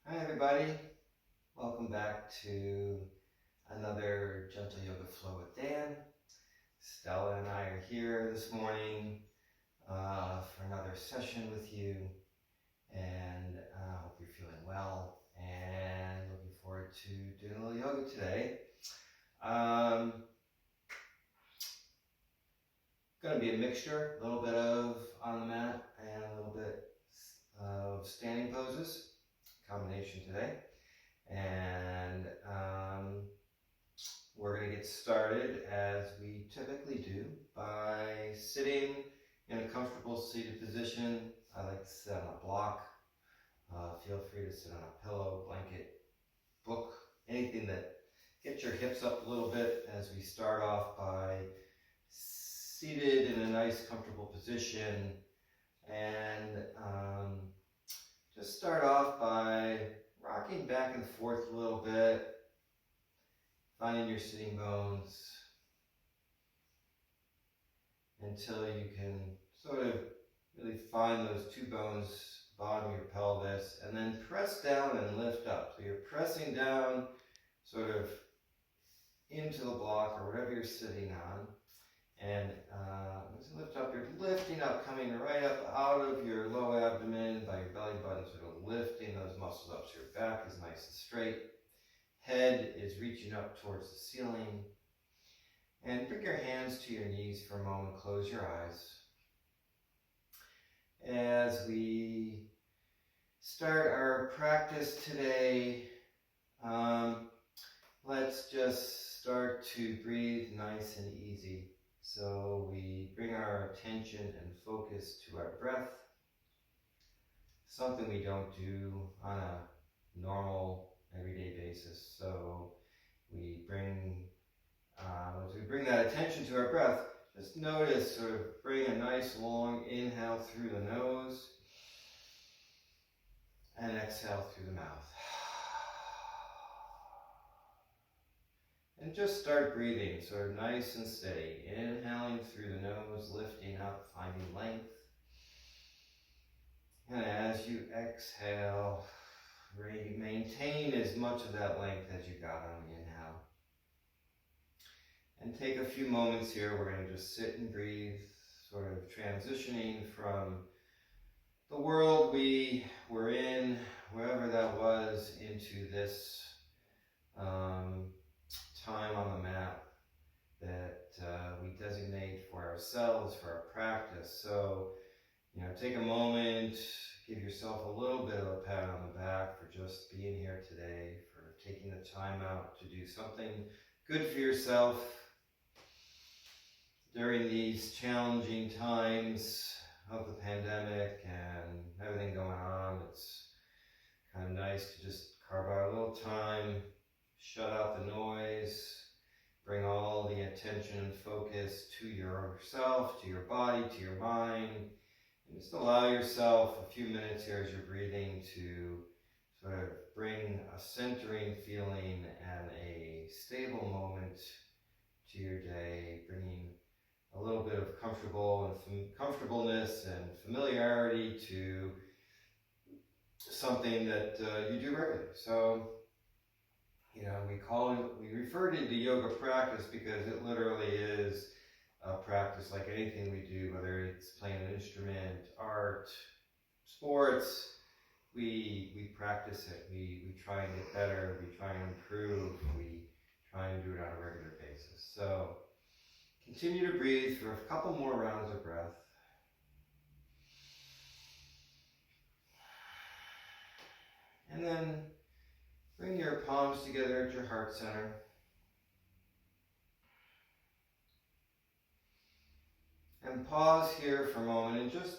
Hi everybody, welcome back to another Gentle Yoga Flow with Dan. Stella and I are here this morning for another session with you, and I hope you're feeling well and looking forward to doing a little yoga today. Going to be a mixture, a little bit of on the mat and a little bit of standing poses, combination today. And we're going to get started as we typically do by sitting in a comfortable seated position. I like to sit on a block. Feel free to sit on a pillow, blanket, book, anything that gets your hips up a little bit as we start off by seated in a nice comfortable position. And just start off by rocking back and forth a little bit, finding your sitting bones until you can sort of really find those two bones, bottom of your pelvis, and then press down and lift up. So you're pressing down sort of into the block or whatever you're sitting on. And as you lift up, you're lifting up, coming right up out of your low abdomen by your belly button, sort of lifting those muscles up so your back is nice and straight. Head is reaching up towards the ceiling. And bring your hands to your knees for a moment. Close your eyes. As we start our practice today, let's just start to breathe nice and easy. So we bring our attention and focus to our breath, something we don't do on a normal everyday basis. So we bring, as we bring that attention to our breath, just notice, sort of bring a nice long inhale through the nose and exhale through the mouth. And just start breathing sort of nice and steady. Inhaling through the nose, lifting up, finding length. And as you exhale, maintain as much of that length as you got on the inhale. And take a few moments here. We're going to just sit and breathe, sort of transitioning from the world we were in, wherever that was, into this time on the mat that we designate for ourselves, for our practice. So, take a moment, give yourself a little bit of a pat on the back for just being here today, for taking the time out to do something good for yourself during these challenging times of the pandemic and everything going on. It's kind of nice to just carve out a little time, shut out the noise, bring all the attention and focus to yourself, to your body, to your mind, and just allow yourself a few minutes here as you're breathing to sort of bring a centering feeling and a stable moment to your day, bringing a little bit of comfortableness and familiarity to something that you do regularly. So, we refer to the yoga practice because it literally is a practice like anything we do, whether it's playing an instrument, art, sports. We practice it. We try and get better. We try and improve. We try and do it on a regular basis. So continue to breathe for a couple more rounds of breath. And then bring your palms together at your heart center. And pause here for a moment and just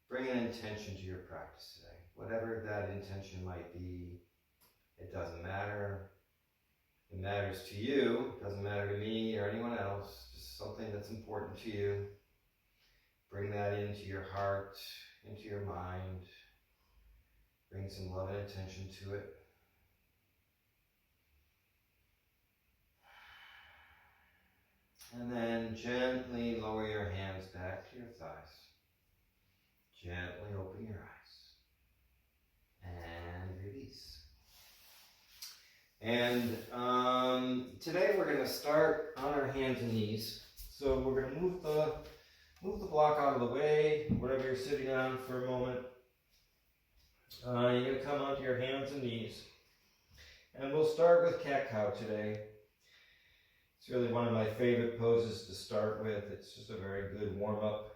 bring an intention to your practice today. Whatever that intention might be, it doesn't matter. It matters to you. It doesn't matter to me or anyone else. Just something that's important to you. Bring that into your heart, into your mind. Bring some love and attention to it. And then gently lower your hands back to your thighs. Gently open your eyes. And release. And today we're going to start on our hands and knees. So we're going to move the block out of the way, whatever you're sitting on for a moment. You're going to come onto your hands and knees. And we'll start with cat-cow today. It's really one of my favorite poses to start with. It's just a very good warm-up.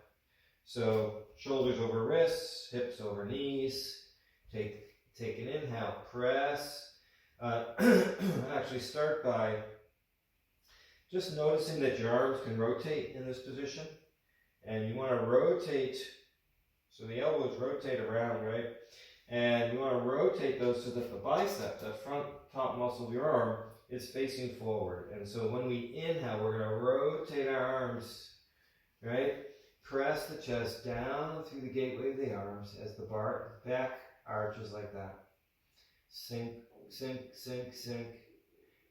So shoulders over wrists, hips over knees. Take an inhale, press. Actually start by just noticing that your arms can rotate in this position. And you want to rotate, so the elbows rotate around, right? And you want to rotate those so that the bicep, that front top muscle of your arm, is facing forward. And so when we inhale, we're going to rotate our arms, right? Press the chest down through the gateway of the arms as the back arches like that. Sink, sink, sink, sink.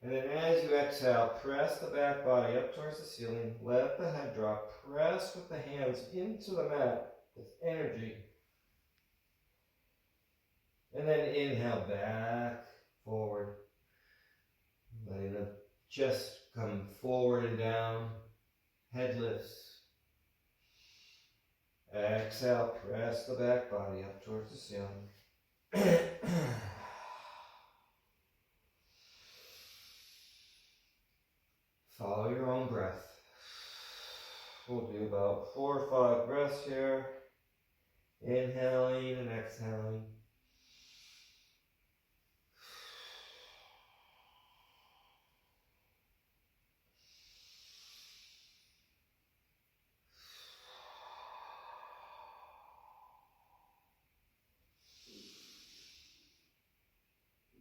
And then as you exhale, press the back body up towards the ceiling. Let the head drop. Press with the hands into the mat with energy. And then inhale back, forward. Letting the chest come forward and down. Head lifts. Exhale, press the back body up towards the ceiling. Follow your own breath. We'll do about 4 or 5 breaths here. Inhaling and exhaling.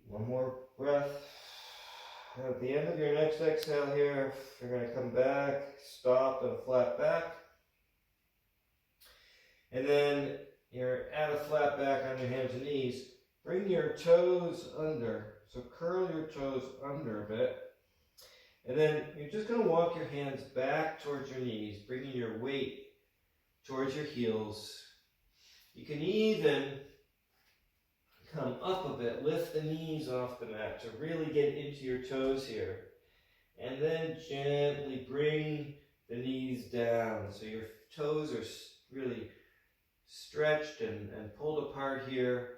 One more breath. At the end of your next exhale here, you're going to come back, stop and flat back. And then you're at a flat back on your hands and knees. Bring your toes under. So curl your toes under a bit. And then you're just going to walk your hands back towards your knees, bringing your weight towards your heels. You can even come up a bit, lift the knees off the mat to really get into your toes here. And then gently bring the knees down so your toes are really stretched and pulled apart here.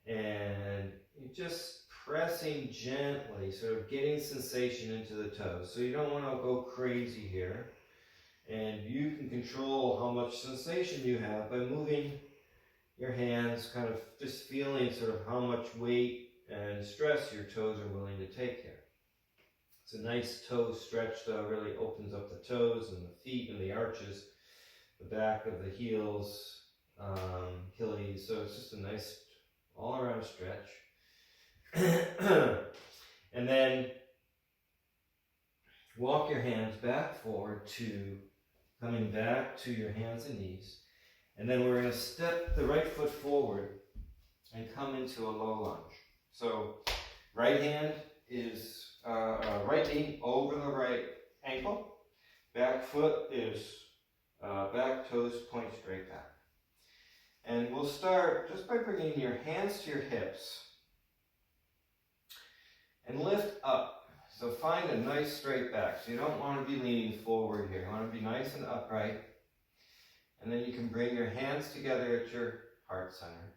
And you're just pressing gently, sort of getting sensation into the toes. So you don't want to go crazy here. And you can control how much sensation you have by moving your hands, kind of just feeling sort of how much weight and stress your toes are willing to take here. It's a nice toe stretch though, really opens up the toes and the feet and the arches, the back of the heels, Achilles. So it's just a nice all around stretch. And then walk your hands back forward to coming back to your hands and knees. And then we're going to step the right foot forward and come into a low lunge. So right hand is right knee over the right ankle. Back foot is back toes point straight back. And we'll start just by bringing your hands to your hips and lift up. So find a nice straight back. So you don't want to be leaning forward here. You want to be nice and upright. And then you can bring your hands together at your heart center.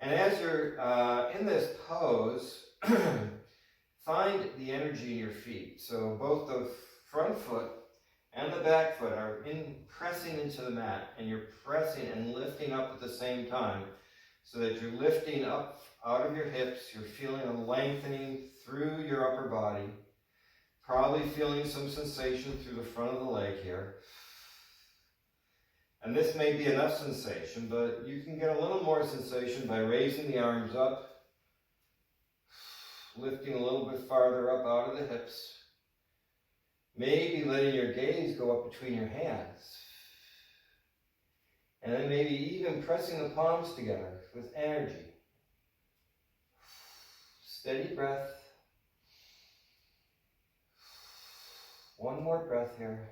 And as you're in this pose, find the energy in your feet. So both the front foot and the back foot are pressing into the mat, and you're pressing and lifting up at the same time, so that you're lifting up out of your hips. You're feeling a lengthening through your upper body. Probably feeling some sensation through the front of the leg here. And this may be enough sensation, but you can get a little more sensation by raising the arms up, lifting a little bit farther up out of the hips. Maybe letting your gaze go up between your hands. And then maybe even pressing the palms together with energy. Steady breath. One more breath here.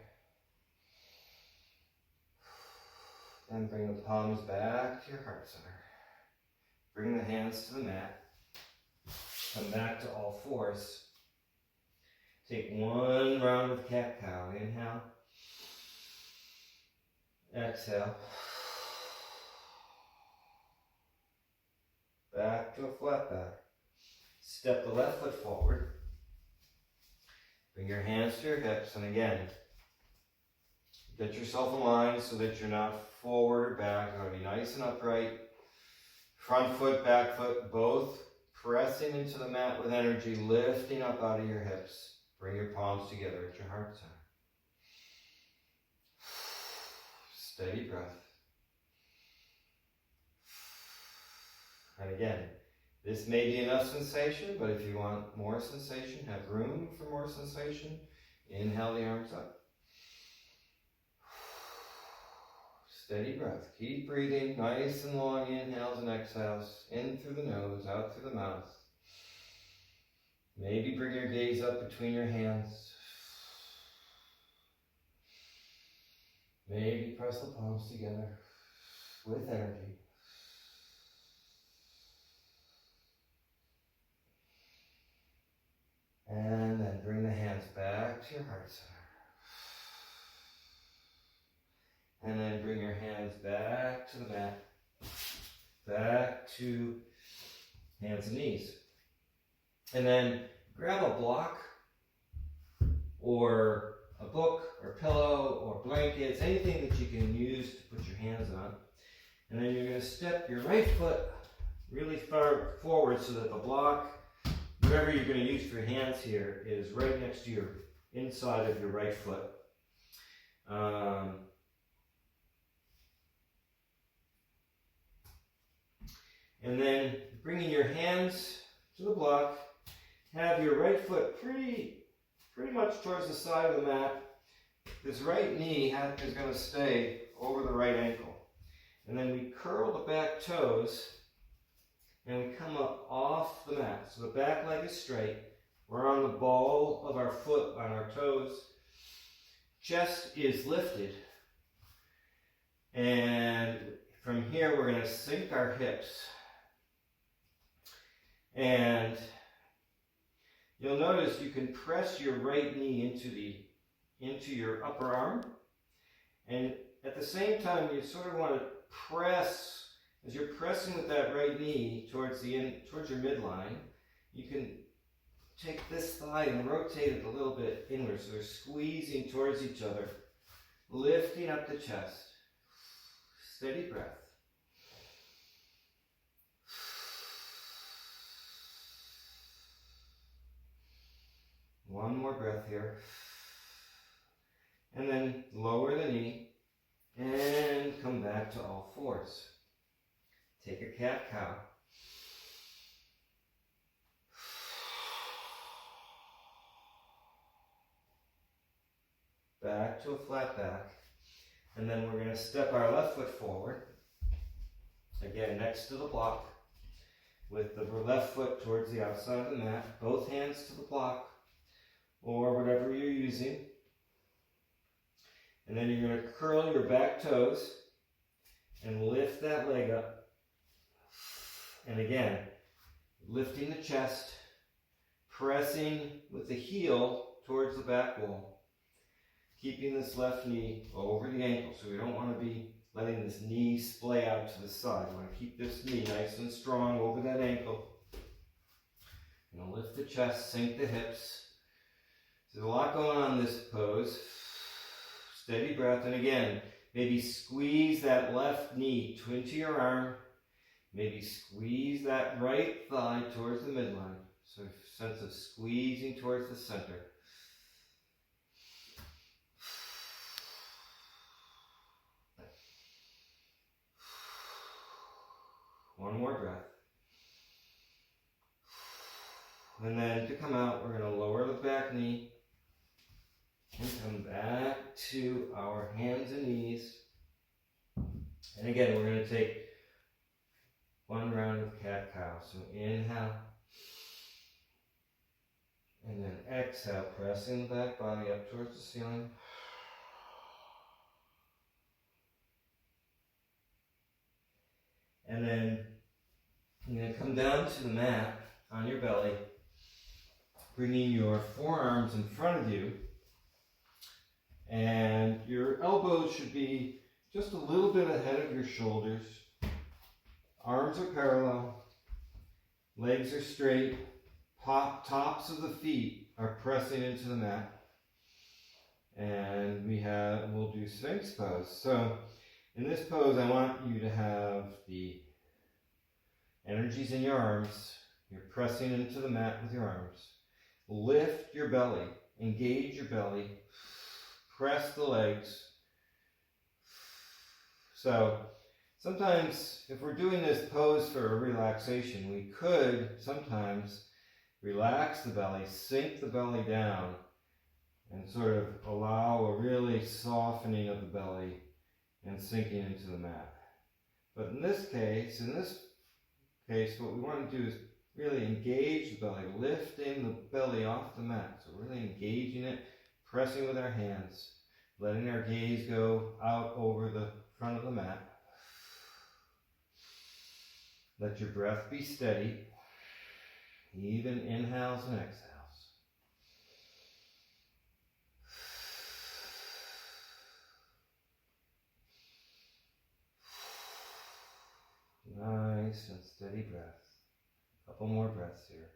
Then bring the palms back to your heart center. Bring the hands to the mat. Come back to all fours. Take one round of cat-cow. Inhale. Exhale. Back to a flat back. Step the left foot forward. Bring your hands to your hips, and again, get yourself aligned so that you're not forward or back. You want to be nice and upright. Front foot, back foot, both pressing into the mat with energy, lifting up out of your hips. Bring your palms together at your heart center. Steady breath. And again, this may be enough sensation, but if you want more sensation, have room for more sensation, inhale the arms up. Steady breath. Keep breathing, nice and long inhales and exhales, in through the nose, out through the mouth. Maybe bring your gaze up between your hands. Maybe press the palms together with energy. And then bring the hands back to your heart center. And then bring your hands back to the mat. Back to hands and knees. And then grab a block or a book or pillow or blankets, anything that you can use to put your hands on. And then you're going to step your right foot really far forward so that the block, whatever you're going to use for your hands here, is right next to your inside of your right foot. And then bringing your hands to the block, have your right foot pretty much towards the side of the mat. This right knee is going to stay over the right ankle. And then we curl the back toes and we come up off the mat. So the back leg is straight. We're on the ball of our foot on our toes. Chest is lifted. And from here we're going to sink our hips. And you'll notice you can press your right knee into your upper arm. And at the same time, you sort of want to press, as you're pressing with that right knee towards your midline, you can take this thigh and rotate it a little bit inward. So they're squeezing towards each other, lifting up the chest. Steady breath. One more breath here. And then lower the knee and come back to all fours. Take a cat-cow. Back to a flat back. And then we're going to step our left foot forward. Again, next to the block. With the left foot towards the outside of the mat. Both hands to the block. Or whatever you're using. And then you're going to curl your back toes and lift that leg up. And again, lifting the chest, pressing with the heel towards the back wall. Keeping this left knee over the ankle. So we don't want to be letting this knee splay out to the side. We want to keep this knee nice and strong over that ankle. You're going to lift the chest, sink the hips. There's a lot going on in this pose. Steady breath. And again, maybe squeeze that left knee into your arm. Maybe squeeze that right thigh towards the midline. So a sense of squeezing towards the center. One more breath. And then to come out, we're going to lower the back knee. And come back to our hands and knees. And again, we're going to take one round of cat-cow. So inhale. And then exhale, pressing the back body up towards the ceiling. And then you're going to come down to the mat. on your belly, bringing your forearms in front of you, and your elbows should be just a little bit ahead of your shoulders. Arms are parallel, legs are straight, tops of the feet are pressing into the mat. And we'll do Sphinx pose. So in this pose, I want you to have the energies in your arms. You're pressing into the mat with your arms. Lift your belly, engage your belly, press the legs. So sometimes if we're doing this pose for a relaxation, we could sometimes relax the belly, sink the belly down, and sort of allow a really softening of the belly and sinking into the mat. But in this case, what we want to do is really engage the belly, lifting the belly off the mat. So really engaging it, pressing with our hands, letting our gaze go out over the front of the mat. Let your breath be steady, even inhales and exhales. Nice and steady breath. A couple more breaths here.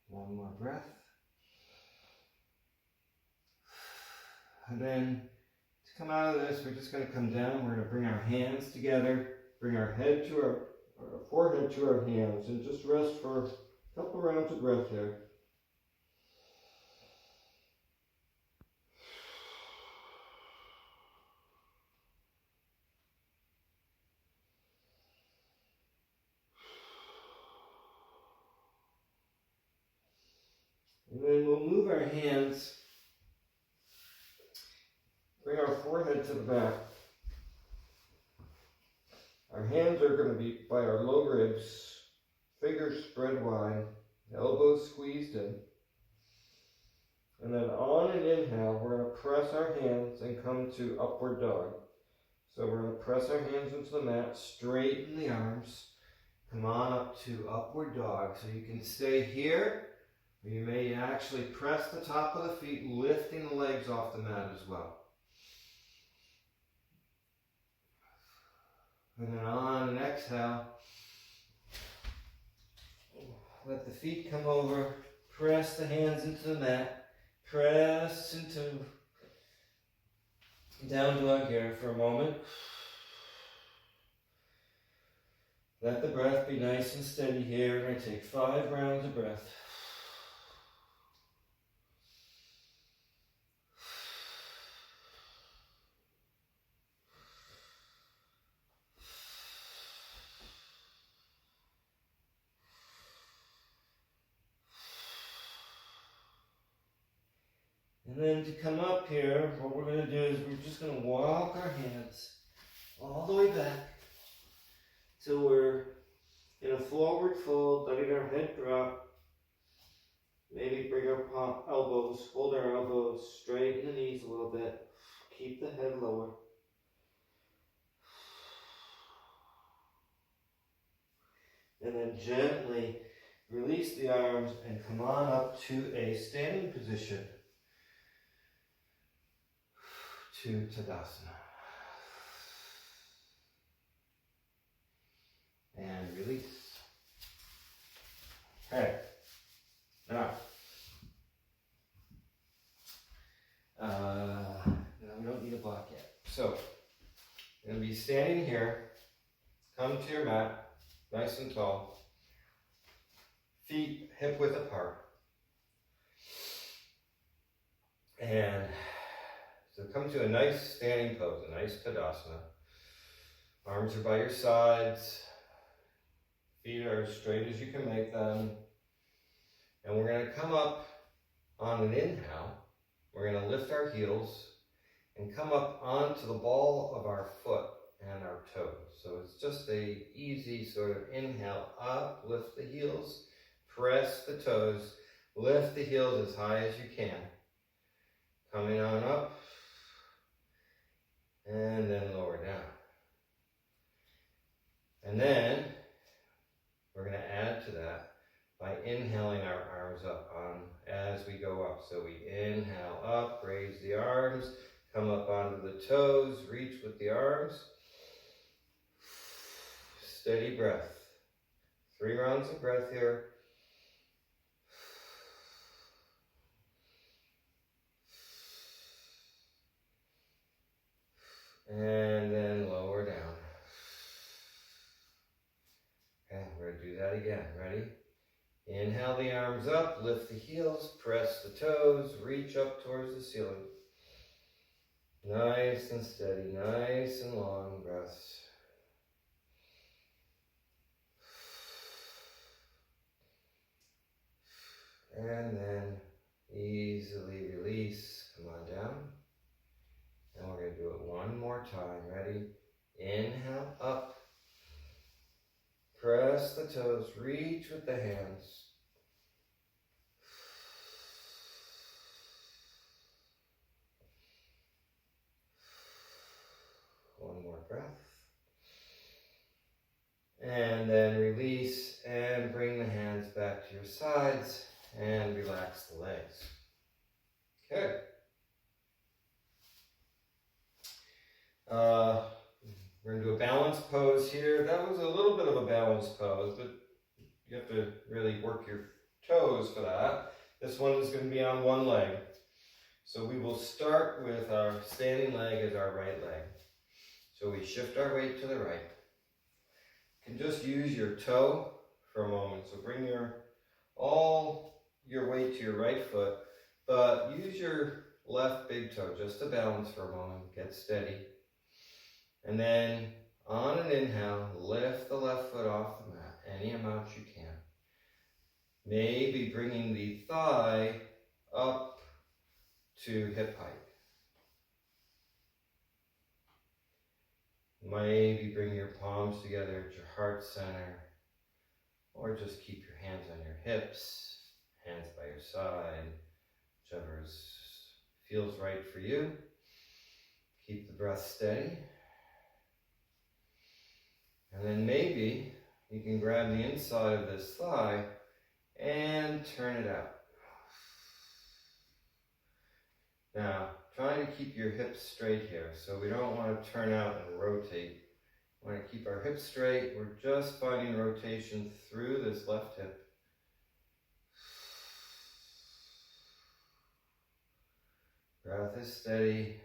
One more breath. And then to come out of this, we're just going to come down. We're going to bring our hands together, bring our head to our forehead to our hands, and just rest for a couple rounds of breath here. And then we'll move our hands, bring our forehead to the back. Our hands are going to be by our low ribs, fingers spread wide, elbows squeezed in. And then on an inhale, we're going to press our hands and come to upward dog. So we're going to press our hands into the mat, straighten the arms, come on up to upward dog. So you can stay here. You may actually press the top of the feet, lifting the legs off the mat as well. And then on an exhale, let the feet come over, press the hands into the mat, press into down dog here for a moment. Let the breath be nice and steady here. We're going to take 5 rounds of breath. And then to come up here, what we're going to do is we're just going to walk our hands all the way back till we're in a forward fold, letting our head drop. Maybe bring our elbows, hold our elbows, straighten the knees a little bit. Keep the head lower. And then gently release the arms and come on up to a standing position. To Tadasana. And release. Okay. Now, we don't need a block yet. So, you're going to be standing here. Come to your mat, nice and tall. Feet hip width apart. And so come to a nice standing pose, a nice Tadasana. Arms are by your sides. Feet are as straight as you can make them. And we're going to come up on an inhale. We're going to lift our heels and come up onto the ball of our foot and our toes. So it's just a easy sort of inhale up, lift the heels, press the toes, lift the heels as high as you can. Coming on up. And then lower down. And then we're going to add to that by inhaling our arms up on as we go up. So we inhale up, raise the arms, come up onto the toes, reach with the arms. Steady breath. 3 rounds of breath here. And then lower down. Okay, we're going to do that again. Ready? Inhale the arms up, lift the heels, press the toes, reach up towards the ceiling. Nice and steady, nice and long breaths. And then easily release, come on down. And we're going to do it one more time. Ready? Inhale up. Press the toes, reach with the hands. One more breath. And then release and bring the hands back to your sides and relax the legs. Okay. We're going to do a balance pose here. That was a little bit of a balance pose, but you have to really work your toes for that. This one is going to be on one leg. So we will start with our standing leg as our right leg. So we shift our weight to the right. You can just use your toe for a moment. So bring all your weight to your right foot, but use your left big toe just to balance for a moment. Get steady. And then on an inhale, lift the left foot off the mat, any amount you can. Maybe bringing the thigh up to hip height. Maybe bring your palms together at your heart center, or just keep your hands on your hips, hands by your side, whichever feels right for you. Keep the breath steady. And then maybe you can grab the inside of this thigh and turn it out. Now, trying to keep your hips straight here. So we don't want to turn out and rotate. We want to keep our hips straight. We're just finding rotation through this left hip. Breath is steady.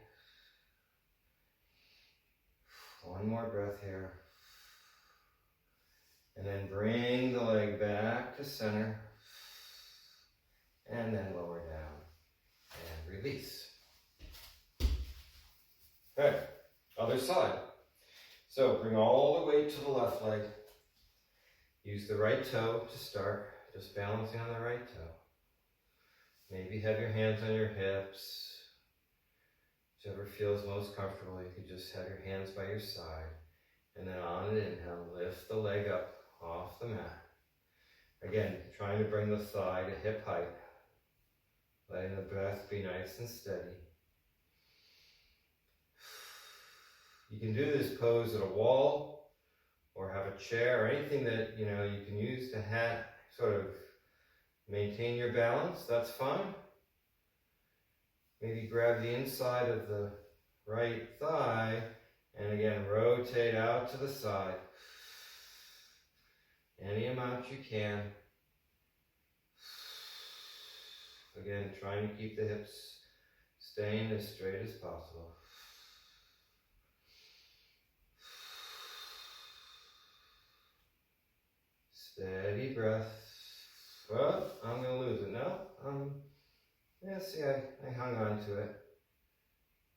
One more breath here. And then bring the leg back to center. And then lower down. And release. Okay, other side. So bring all the weight to the left leg. Use the right toe to start, just balancing on the right toe. Maybe have your hands on your hips. Whichever feels most comfortable, you could just have your hands by your side. And then on an inhale, lift the leg up off the mat. Again, trying to bring the thigh to hip height. Letting the breath be nice and steady. You can do this pose at a wall or have a chair or anything that you can use to sort of maintain your balance. That's fine. Maybe grab the inside of the right thigh and again rotate out to the side. Any amount you can. Again, trying to keep the hips staying as straight as possible. Steady breath. Oh, I'm going to lose it now. Yeah, see, I hung on to it.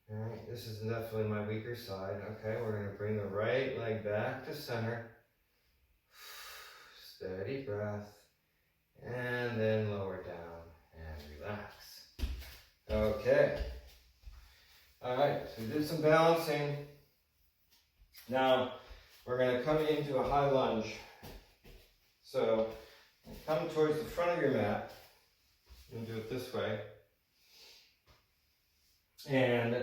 All right, this is definitely my weaker side. Okay, we're going to bring the right leg back to center. Steady breath. And then lower down and relax. Okay. All right, so we did some balancing. Now, we're going to come into a high lunge. So, come towards the front of your mat. You can do it this way. and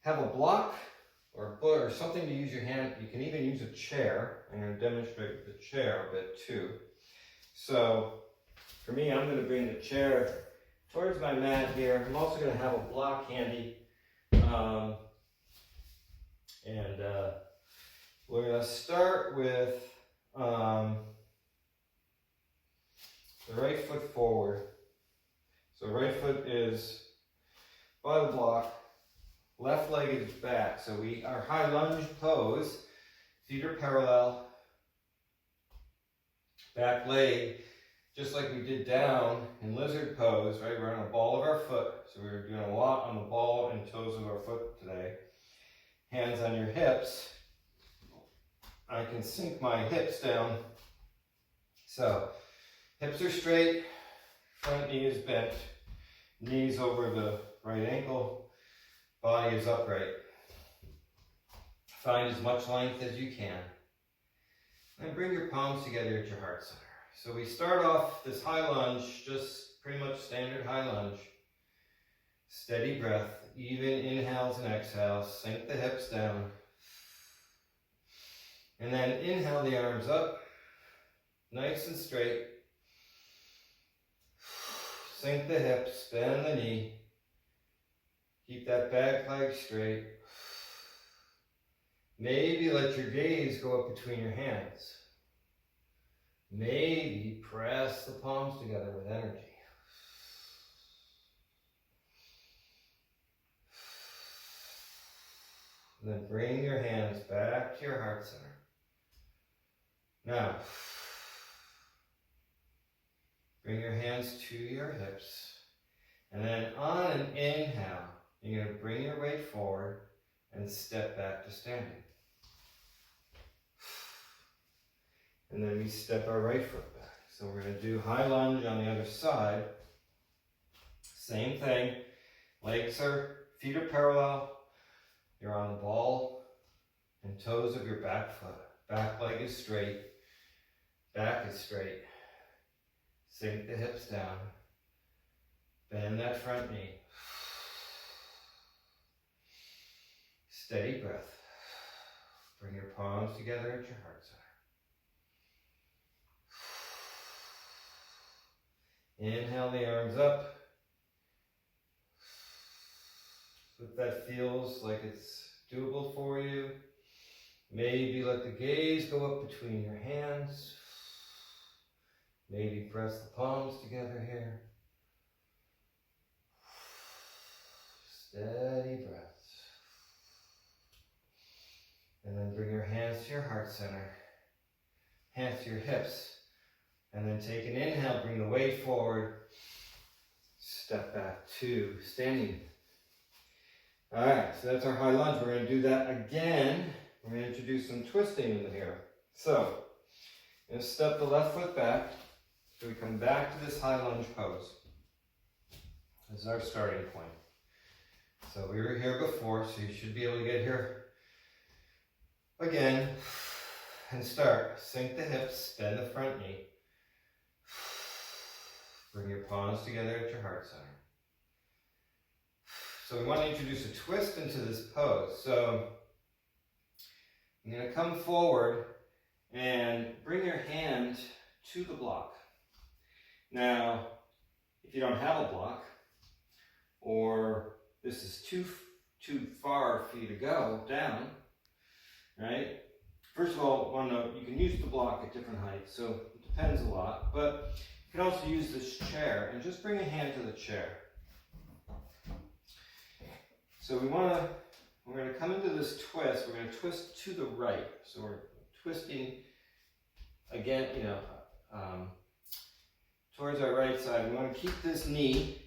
have a block or something to use your hand. You can even use a chair. I'm going to demonstrate the chair a bit too. So for me, I'm going to bring the chair towards my mat here. I'm also going to have a block handy. We're going to start with the right foot forward. So right foot is by the block, left leg is back. So our high lunge pose, feet are parallel, back leg, just like we did down in lizard pose, right? We're on a ball of our foot. So we're doing a lot on the ball and toes of our foot today. Hands on your hips. I can sink my hips down. So hips are straight, front knee is bent, knees over the right ankle, body is upright. Find as much length as you can. And bring your palms together at your heart center. So we start off this high lunge, just pretty much standard high lunge. Steady breath, even inhales and exhales. Sink the hips down. And then inhale the arms up, nice and straight. Sink the hips, bend the knee. Keep that back leg straight. Maybe let your gaze go up between your hands. Maybe press the palms together with energy. And then bring your hands back to your heart center. Now, bring your hands to your hips. And then on an inhale, you're going to bring your weight forward and step back to standing. And then we step our right foot back. So we're going to do high lunge on the other side. Same thing. Feet are parallel. You're on the ball and toes of your back foot. Back leg is straight. Back is straight. Sink the hips down. Bend that front knee. Steady breath. Bring your palms together at your heart center. Inhale the arms up. So if that feels like it's doable for you, maybe let the gaze go up between your hands. Maybe press the palms together here. Steady breaths. And then bring your hands to your heart center. Hands to your hips. And then take an inhale, bring the weight forward. Step back to standing. All right, so that's our high lunge. We're going to do that again. We're going to introduce some twisting into here. So, I'm going to step the left foot back. So we come back to this high lunge pose. This is our starting point. So we were here before, so you should be able to get here again. And start. Sink the hips, bend the front knee. Bring your palms together at your heart center. So we want to introduce a twist into this pose. So I'm going to come forward and bring your hand to the block. Now, if you don't have a block, or this is too far for you to go down, right? First of all, one note, you can use the block at different heights, so it depends a lot, but you can also use this chair and just bring a hand to the chair. So we're going to come into this twist. We're going to twist to the right. So we're twisting again, towards our right side. We want to keep this knee.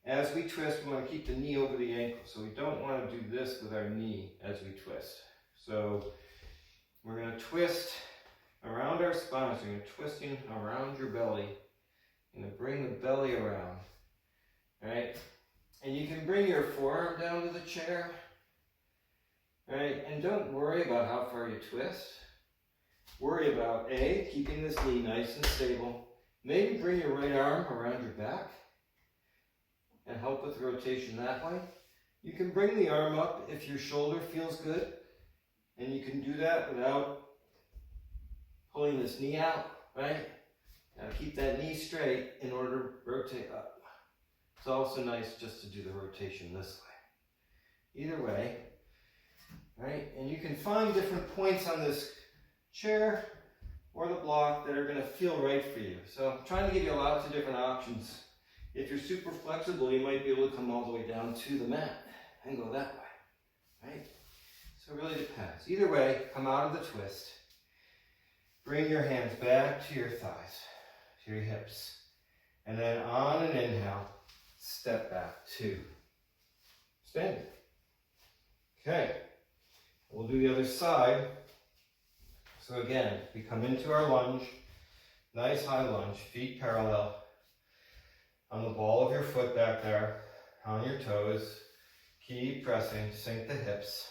As we twist, we want to keep the knee over the ankle. So we don't want to do this with our knee as we twist. So we're going to twist around our spine. So you're twisting around your belly. You're going to bring the belly around. All right? And you can bring your forearm down to the chair, right? And don't worry about how far you twist. Worry about A, keeping this knee nice and stable. Maybe bring your right arm around your back. and help with rotation that way. You can bring the arm up if your shoulder feels good, and you can do that without pulling this knee out, right? Now keep that knee straight in order to rotate up. It's also nice just to do the rotation this way. Either way, right? And you can find different points on this chair or the block that are going to feel right for you. So I'm trying to give you lots of different options. If you're super flexible, you might be able to come all the way down to the mat and go that way, right? So it really depends. Either way, come out of the twist. Bring your hands back to your thighs, to your hips. And then on an inhale, step back to standing. Okay, we'll do the other side. So again, we come into our lunge, nice high lunge, feet parallel. On the ball of your foot back there, on your toes. Keep pressing, sink the hips.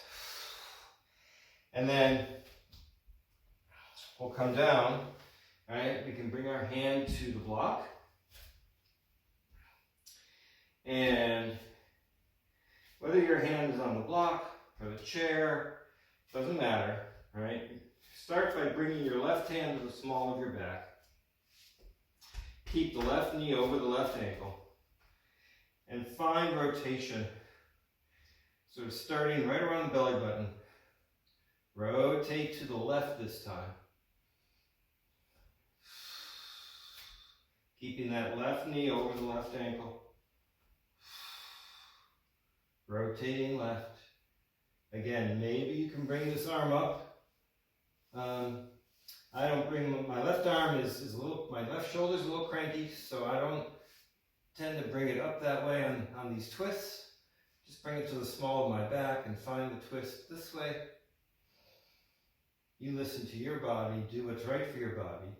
And then we'll come down, right? We can bring our hand to the block. And whether your hand is on the block or the chair, doesn't matter, right? Start by bringing your left hand to the small of your back. Keep the left knee over the left ankle. And find rotation. Sort of starting right around the belly button. Rotate to the left this time. Keeping that left knee over the left ankle. Rotating left. Again, maybe you can bring this arm up. I don't bring, my left arm is a little, my left shoulder is a little cranky, so I don't tend to bring it up that way on these twists. Just bring it to the small of my back and find the twist this way. You listen to your body, do what's right for your body.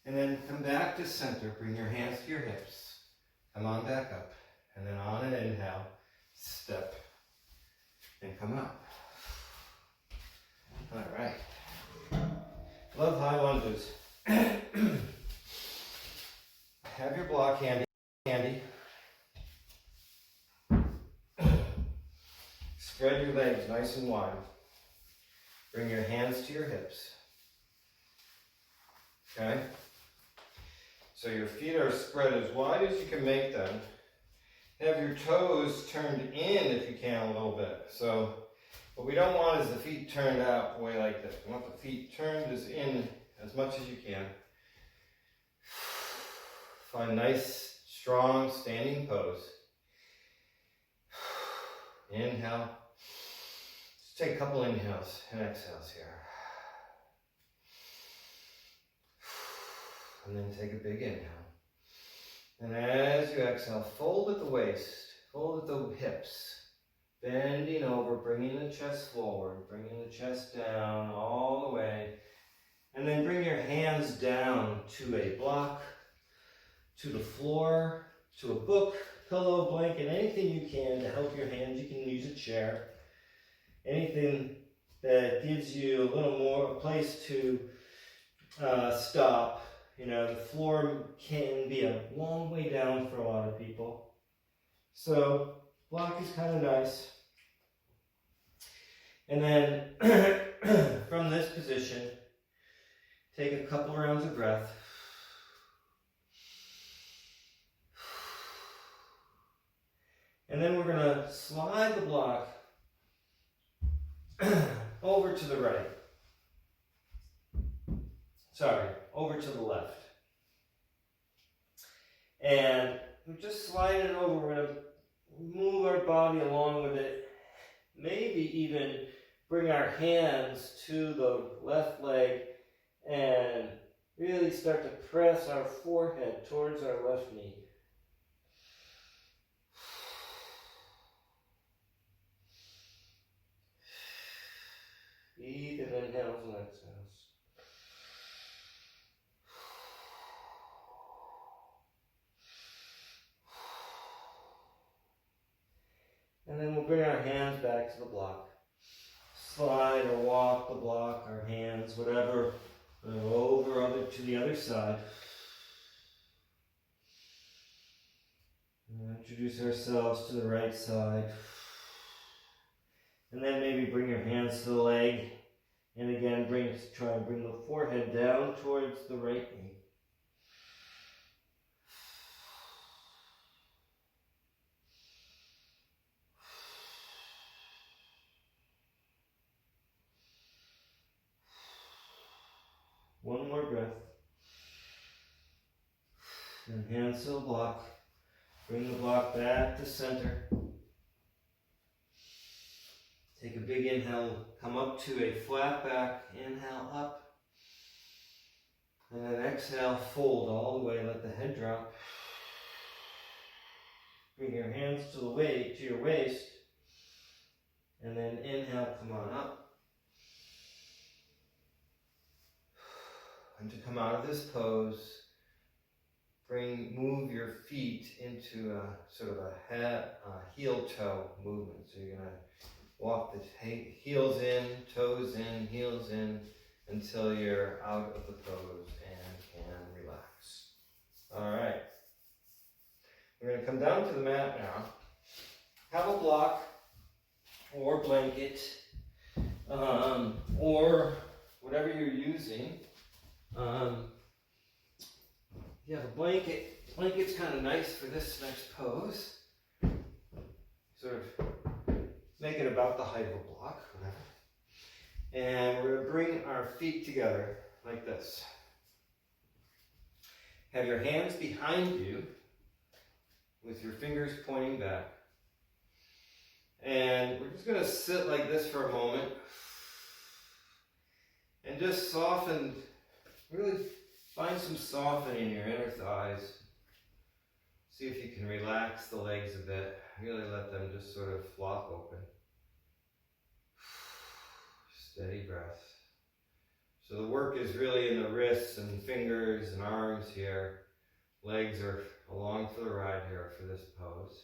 And then come back to center, bring your hands to your hips. Come on back up. And then on an inhale, step and come up. All right. Love high lunges. Have your block handy. Spread your legs nice and wide. Bring your hands to your hips. Okay? So your feet are spread as wide as you can make them. Have your toes turned in if you can a little bit. So what we don't want is the feet turned out way like this. We want the feet turned as in as much as you can. Find nice, strong, standing pose. Inhale. Just take a couple inhales and exhales here. And then take a big inhale. And as you exhale, fold at the waist, fold at the hips. Bending over, bringing the chest forward, bringing the chest down all the way. And then bring your hands down to a block, to the floor, to a book, pillow, blanket, anything you can to help your hands. You can use a chair. Anything that gives you a little more a place to stop. You know, the floor can be a long way down for a lot of people. So, block is kind of nice. And then, from this position, take a couple rounds of breath. And then we're going to slide the block over to the right. Sorry, over to the left. And we just slide it over. We're going to move our body along with it. Maybe even bring our hands to the left leg and really start to press our forehead towards our left knee. Deep inhales and exhales. And then we'll bring our hands back to the block. Slide or walk the block, our hands, whatever, over to the other side. Introduce ourselves to the right side. And then maybe bring your hands to the leg. And again, try and bring the forehead down towards the right knee. One more breath. And hands to the block. Bring the block back to center. Take a big inhale, come up to a flat back, inhale up. And then exhale, fold all the way, let the head drop. Bring your hands to your waist. And then inhale, come on up. And to come out of this pose, move your feet into a sort of a heel-toe movement. So you're going to walk the heels in, toes in, heels in, until you're out of the pose and can relax. All right. We're going to come down to the mat now. Have a block or blanket or whatever you're using. You have a blanket. Blanket's kind of nice for this next pose. Sort of make it about the height of a block, whatever. And we're going to bring our feet together like this. Have your hands behind you with your fingers pointing back. And we're just going to sit like this for a moment and just soften, really find some softening in your inner thighs. See if you can relax the legs a bit. Really let them just sort of flop open. Steady breath. So the work is really in the wrists and fingers and arms here. Legs are along for the ride here for this pose.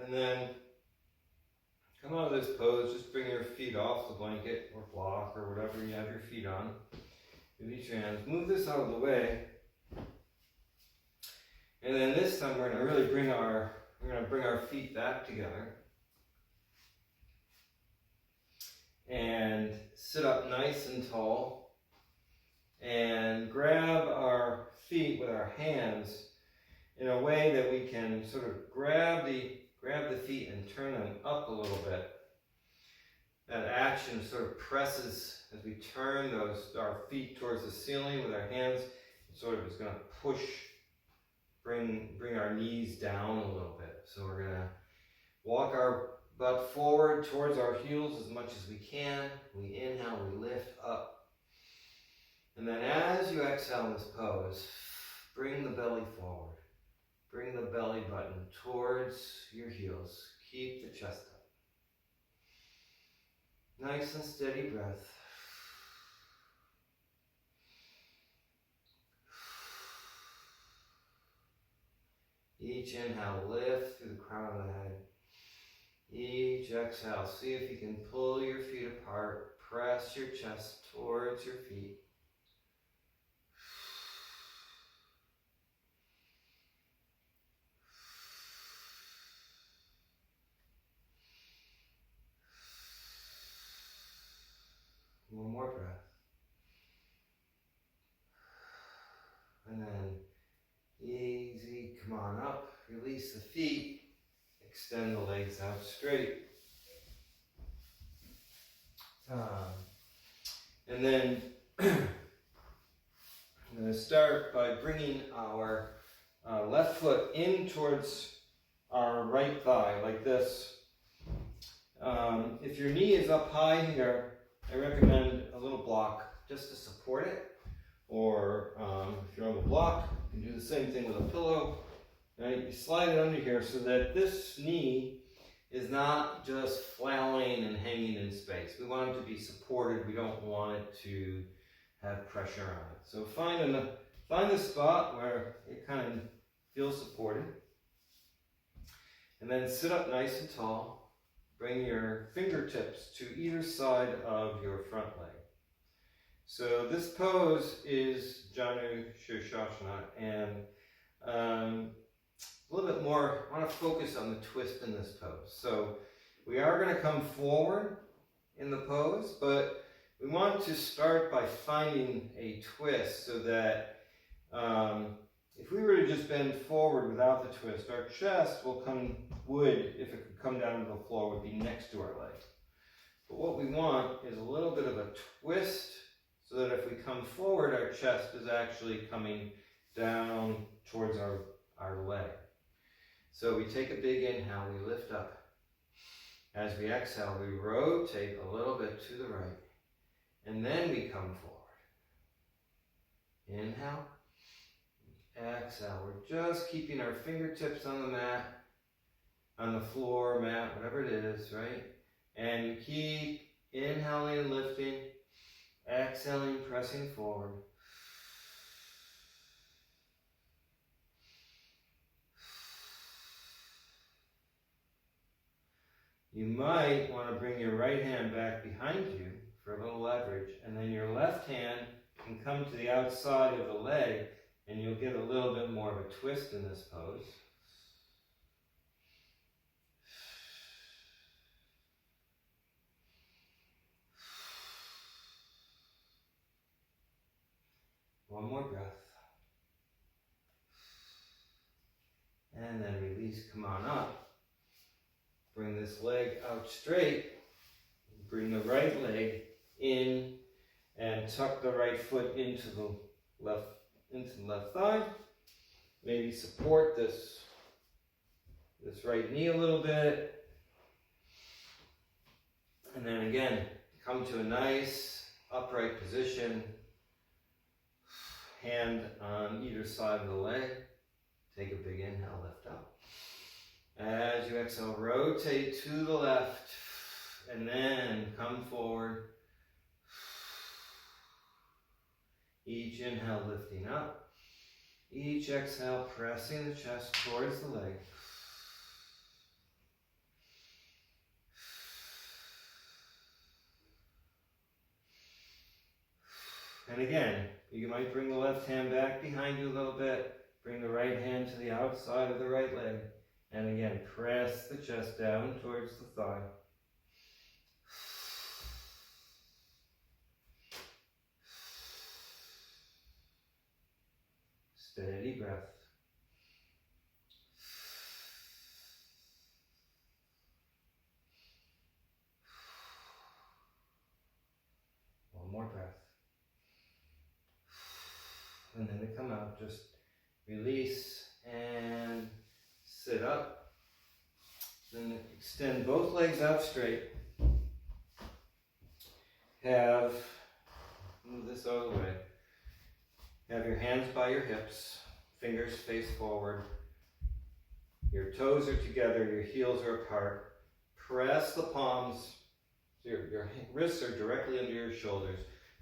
And then come out of this pose, just bring your feet off the blanket or block or whatever you have your feet on. With each hand, move this out of the way. And then this time we're going to really bring our feet back together. And sit up nice and tall. And grab our feet with our hands in a way that we can sort of grab the feet and turn them up a little bit. That action sort of presses as we turn our feet towards the ceiling with our hands. It sort of is going to push, bring our knees down a little bit. So we're going to walk our butt forward towards our heels as much as we can. We inhale, we lift up. And then as you exhale in this pose, bring the belly forward. Bring the belly button towards your heels. Keep the chest up. Nice and steady breath. Each inhale, lift through the crown of the head. Each exhale, see if you can pull your feet apart. Press your chest towards your feet. One more breath. And then easy, come on up, release the feet, extend the legs out straight. And then I'm going to start by bringing our left foot in towards our right thigh, like this. If your knee is up high here, I recommend a little block just to support it. Or if you're on the block, you can do the same thing with a pillow. Right? You slide it under here so that this knee is not just flailing and hanging in space. We want it to be supported. We don't want it to have pressure on it. So find a spot where it kind of feels supported. And then sit up nice and tall. Bring your fingertips to either side of your front leg. So this pose is Janu Shirshasana, and a little bit more, I want to focus on the twist in this pose. So we are going to come forward in the pose, but we want to start by finding a twist so that if we were to just bend forward without the twist, our chest if it could come down to the floor, would be next to our leg. But what we want is a little bit of a twist so that if we come forward, our chest is actually coming down towards our leg. So we take a big inhale, we lift up. As we exhale, we rotate a little bit to the right. And then we come forward. Inhale. Exhale. We're just keeping our fingertips on the mat, on the floor, mat, whatever it is, right? And you keep inhaling and lifting, exhaling, pressing forward. You might want to bring your right hand back behind you for a little leverage, and then your left hand can come to the outside of the leg, and you'll get a little bit more of a twist in this pose. One more breath. And then release, come on up. Bring this leg out straight. Bring the right leg in and tuck the right foot into the left thigh. Maybe support this right knee a little bit. And then again, come to a nice upright position. Hand on either side of the leg. Take a big inhale, lift up. As you exhale, rotate to the left. And then come forward. Each inhale lifting up. Each exhale pressing the chest towards the leg. And again, you might bring the left hand back behind you a little bit. Bring the right hand to the outside of the right leg. And again, press the chest down towards the thigh. Steady breath. One more breath. And then to come out, just release and sit up. Then extend both legs out straight. Move this out of the way. Have your hands by your hips, fingers face forward. Your toes are together, your heels are apart. Press the palms, so your wrists are directly under your shoulders.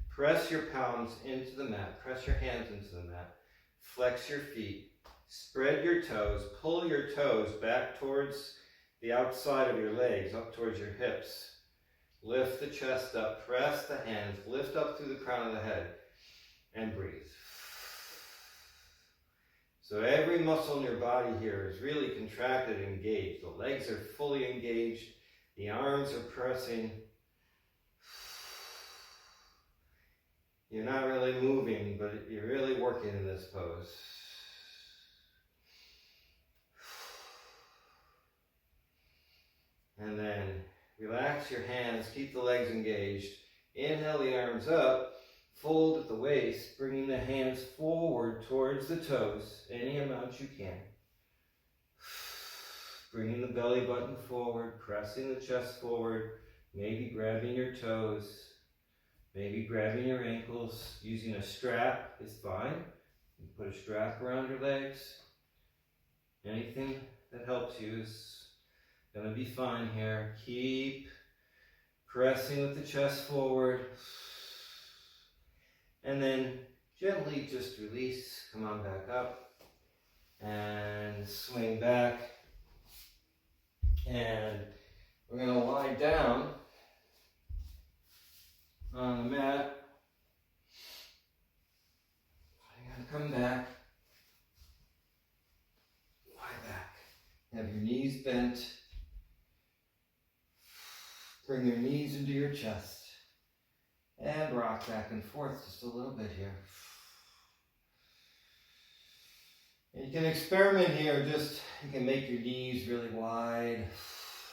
Press your palms into the mat, press your hands into the mat. Flex your feet, spread your toes, pull your toes back towards the outside of your legs, up towards your hips. Lift the chest up, press the hands, lift up through the crown of the head, and breathe. So every muscle in your body here is really contracted and engaged. The legs are fully engaged, the arms are pressing. You're not really moving, but you're really working in this pose. And then relax your hands, keep the legs engaged. Inhale the arms up, fold at the waist, bringing the hands forward towards the toes, any amount you can. Bringing the belly button forward, pressing the chest forward, maybe grabbing your toes, maybe grabbing your ankles. Using a strap is fine. You put a strap around your legs. Anything that helps you is going to be fine here. Keep pressing with the chest forward. And then gently just release, come on back up, and swing back. And we're going to lie down on the mat. You're going to come back, lie back. Have your knees bent. Bring your knees into your chest. And rock back and forth just a little bit here. And you can experiment here, you can make your knees really wide.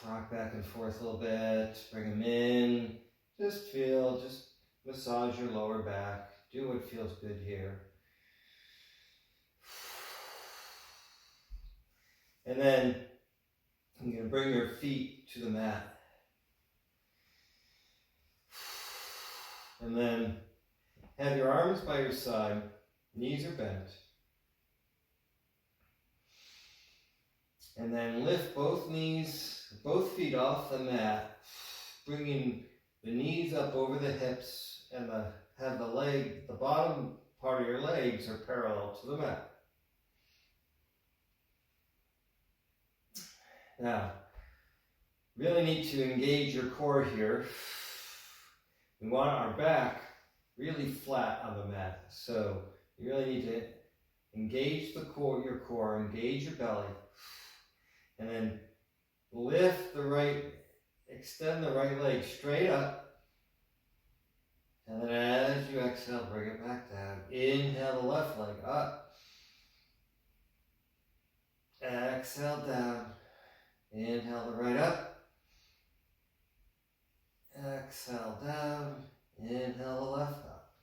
Rock back and forth a little bit. Bring them in. Just massage your lower back. Do what feels good here. And then I'm going to bring your feet to the mat. And then have your arms by your side, knees are bent. And then lift both feet off the mat, bringing the knees up over the hips, and the bottom part of your legs are parallel to the mat. Now, really need to engage your core here. We want our back really flat on the mat. So you really need to engage your core, engage your belly, and then extend the right leg straight up. And then as you exhale, bring it back down. Inhale the left leg up. Exhale down. Inhale the right up. Exhale down. Inhale the left up.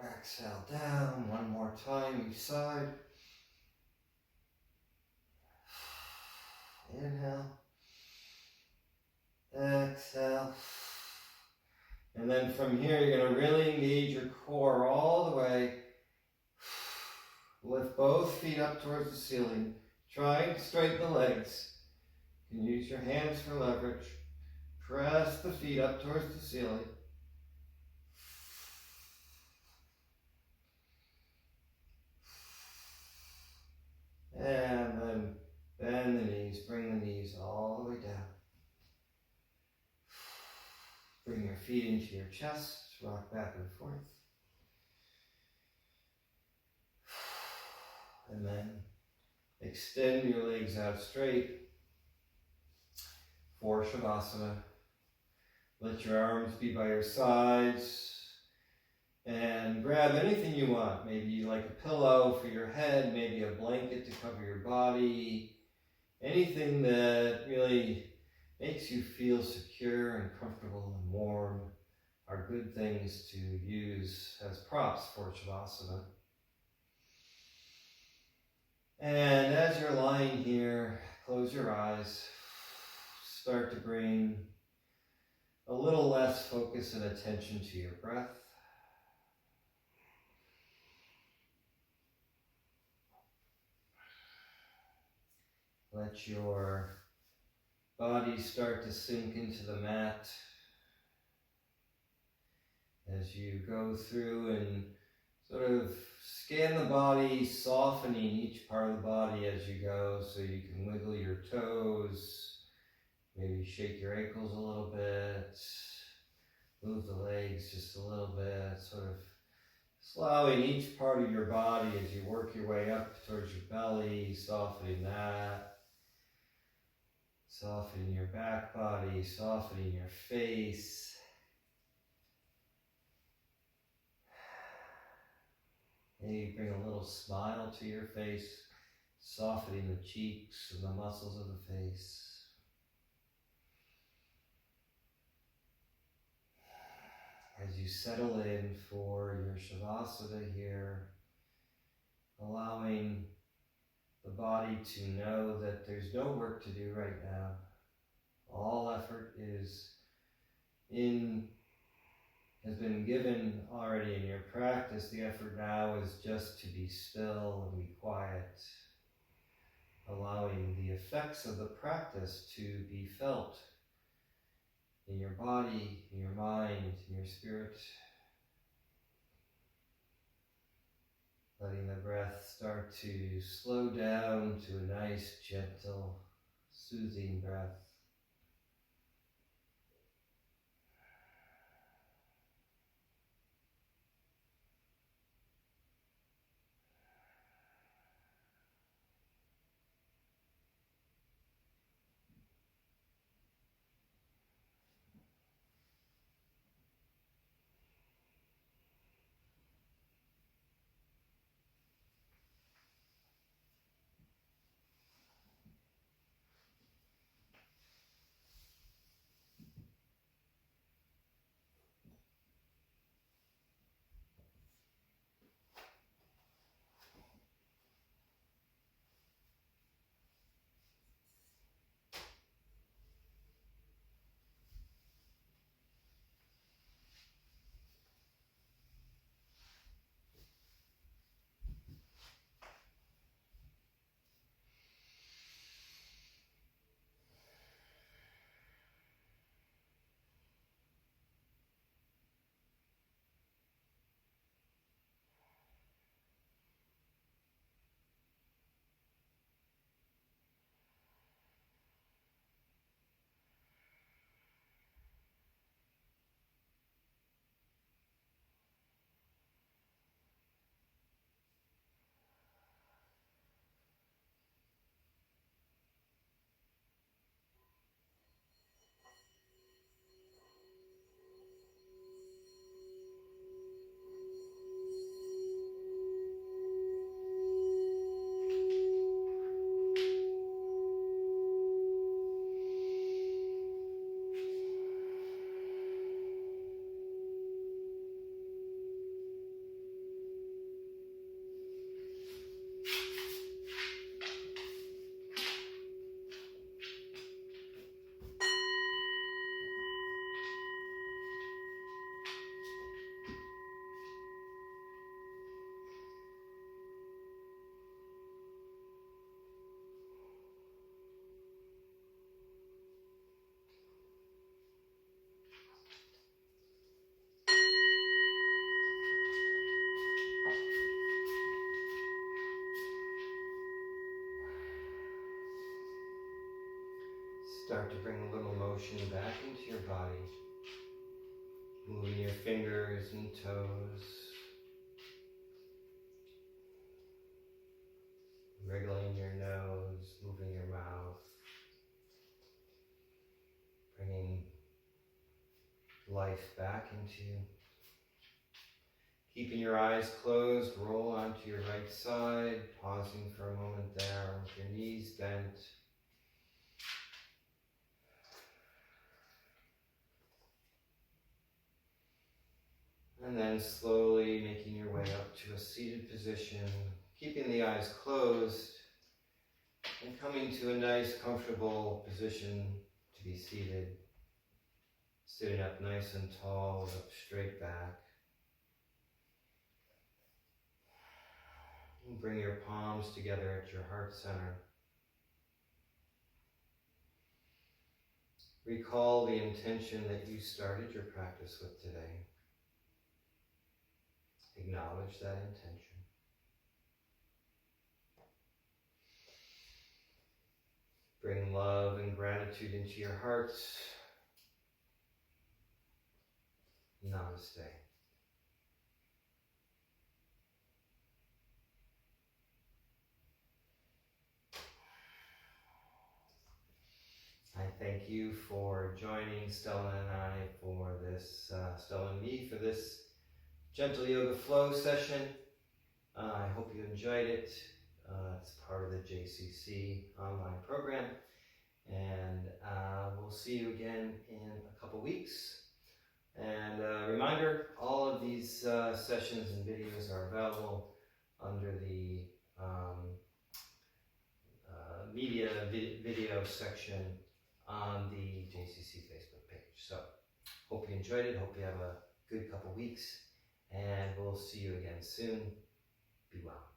Exhale down. One more time each side. Inhale. Exhale. And then from here, you're going to really engage your core all the way. Lift both feet up towards the ceiling. Try and straighten the legs. You can use your hands for leverage. Press the feet up towards the ceiling. And then bend the knees, bring the knees all the way down. Bring your feet into your chest, rock back and forth. And then extend your legs out straight for Shavasana. Let your arms be by your sides and grab anything you want. Maybe you like a pillow for your head, maybe a blanket to cover your body. Anything that really makes you feel secure and comfortable and warm are good things to use as props for Shavasana. And as you're lying here, close your eyes. Start to bring a little less focus and attention to your breath. Let your body start to sink into the mat as you go through and sort of scan the body, softening each part of the body as you go, so you can wiggle your toes, maybe shake your ankles a little bit, move the legs just a little bit, sort of allowing each part of your body as you work your way up towards your belly, softening that, softening your back body, softening your face. Maybe bring a little smile to your face, softening the cheeks and the muscles of the face. As you settle in for your Shavasana here, allowing the body to know that there's no work to do right now. All effort has been given already in your practice. The effort now is just to be still and be quiet, allowing the effects of the practice to be felt in your body, in your mind, in your spirit. Letting the breath start to slow down to a nice, gentle, soothing breath. Start to bring a little motion back into your body, moving your fingers and toes, wriggling your nose, moving your mouth, bringing life back into you. Keeping your eyes closed, roll onto your right side, pausing for a moment there with your knees bent. And then slowly making your way up to a seated position, keeping the eyes closed, and coming to a nice, comfortable position to be seated. Sitting up nice and tall with a straight back. And bring your palms together at your heart center. Recall the intention that you started your practice with today. Acknowledge that intention. Bring love and gratitude into your hearts. Namaste. I thank you for joining Stella and I for this, Stella and me for this Gentle Yoga Flow session. I hope you enjoyed it. It's part of the JCC online program. And we'll see you again in a couple weeks. And reminder, all of these sessions and videos are available under the media video section on the JCC Facebook page. So, hope you enjoyed it. Hope you have a good couple weeks. And we'll see you again soon. Be well.